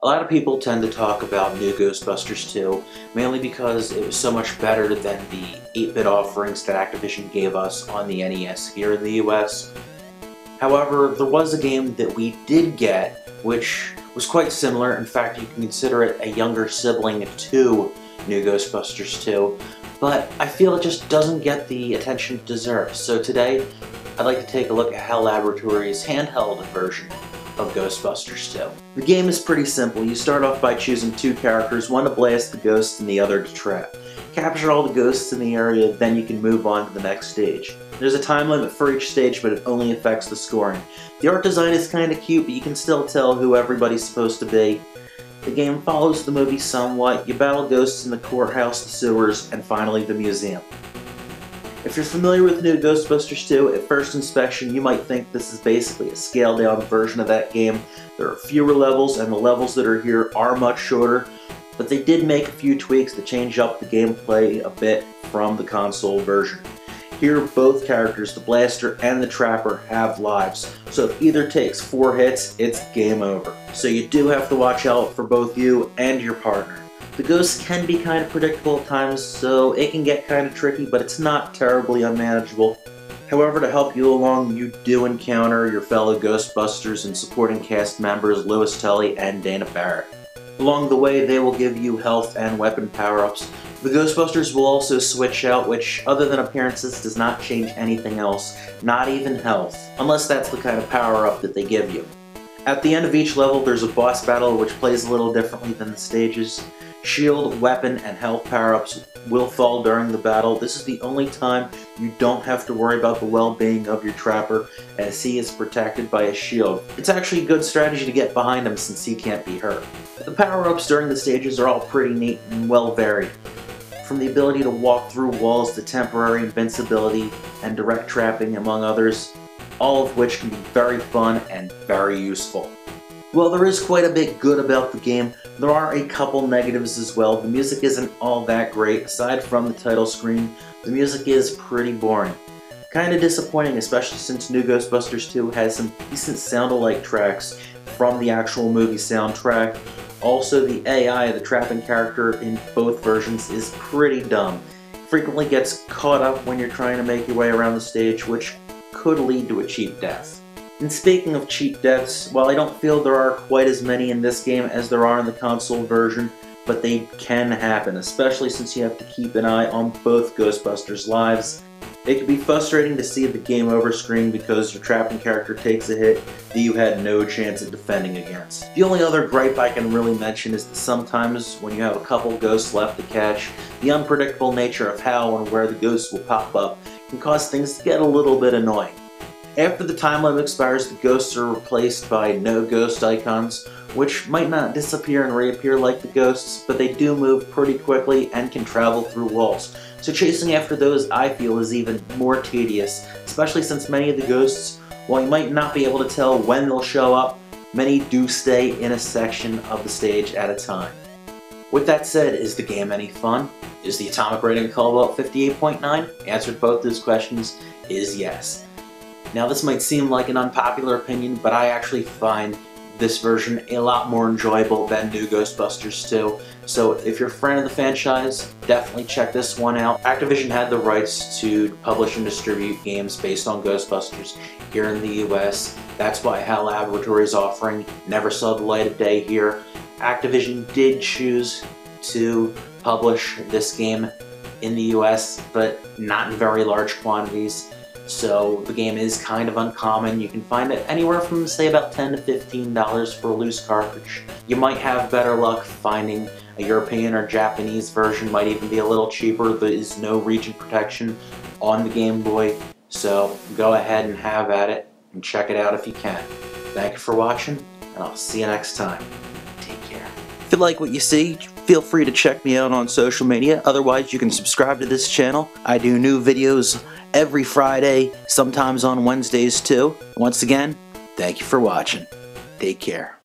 A lot of people tend to talk about new Ghostbusters 2, mainly because it was so much better than the 8-bit offerings that Activision gave us on the NES here in the US. However, there was a game that we did get, which was quite similar. In fact, you can consider it a younger sibling to new Ghostbusters 2, but I feel it just doesn't get the attention it deserves. So today, I'd like to take a look at HAL Laboratories' handheld version of Ghostbusters 2. The game is pretty simple. You start off by choosing two characters, one to blast the ghosts and the other to trap. Capture all the ghosts in the area, then you can move on to the next stage. There's a time limit for each stage, but it only affects the scoring. The art design is kinda cute, but you can still tell who everybody's supposed to be. The game follows the movie somewhat. You battle ghosts in the courthouse, the sewers, and finally the museum. If you're familiar with new Ghostbusters 2, at first inspection you might think this is basically a scaled down version of that game. There are fewer levels, and the levels that are here are much shorter, but they did make a few tweaks to change up the gameplay a bit from the console version. Here both characters, the Blaster and the Trapper, have lives, so if either takes 4 hits, it's game over. So you do have to watch out for both you and your partner. The ghosts can be kind of predictable at times, so it can get kind of tricky, but it's not terribly unmanageable. However, to help you along, you do encounter your fellow Ghostbusters and supporting cast members Louis Tully and Dana Barrett. Along the way, they will give you health and weapon power-ups. The Ghostbusters will also switch out, which, other than appearances, does not change anything else, not even health, unless that's the kind of power-up that they give you. At the end of each level, there's a boss battle which plays a little differently than the stages. Shield, weapon, and health power-ups will fall during the battle. This is the only time you don't have to worry about the well-being of your Trapper, as he is protected by a shield. It's actually a good strategy to get behind him since he can't be hurt. The power-ups during the stages are all pretty neat and well varied. From the ability to walk through walls to temporary invincibility and direct trapping, among others, all of which can be very fun and very useful. While there is quite a bit good about the game, there are a couple negatives as well. The music isn't all that great. Aside from the title screen, the music is pretty boring. Kinda disappointing, especially since new Ghostbusters 2 has some decent sound-alike tracks from the actual movie soundtrack. Also, the AI, the trapping character in both versions, is pretty dumb. It frequently gets caught up when you're trying to make your way around the stage, which could lead to a cheap death. And speaking of cheap deaths, while I don't feel there are quite as many in this game as there are in the console version, but they can happen, especially since you have to keep an eye on both Ghostbusters' lives. It can be frustrating to see the game over screen because your trapping character takes a hit that you had no chance at defending against. The only other gripe I can really mention is that sometimes when you have a couple ghosts left to catch, the unpredictable nature of how and where the ghosts will pop up can cause things to get a little bit annoying. After the time limit expires, the ghosts are replaced by no ghost icons, which might not disappear and reappear like the ghosts, but they do move pretty quickly and can travel through walls. So chasing after those, I feel, is even more tedious, especially since many of the ghosts, while you might not be able to tell when they'll show up, many do stay in a section of the stage at a time. With that said, is the game any fun? Is the atomic rating called about 58.9? Answer to both those questions is yes. Now this might seem like an unpopular opinion, but I actually find this version a lot more enjoyable than new Ghostbusters 2. So if you're a fan of the franchise, definitely check this one out. Activision had the rights to publish and distribute games based on Ghostbusters here in the US. That's why HAL Laboratories' offering never saw the light of day here. Activision did choose to publish this game in the US, but not in very large quantities. So the game is kind of uncommon. You can find it anywhere from, say, about $10 to $15 for a loose cartridge. You might have better luck finding a European or Japanese version, might even be a little cheaper. There is no region protection on the Game Boy, so go ahead and have at it and check it out if you can. Thank you for watching, and I'll see you next time. Take care. If you like what you see, feel free to check me out on social media. Otherwise, you can subscribe to this channel. I do new videos every Friday, sometimes on Wednesdays too. Once again, thank you for watching. Take care.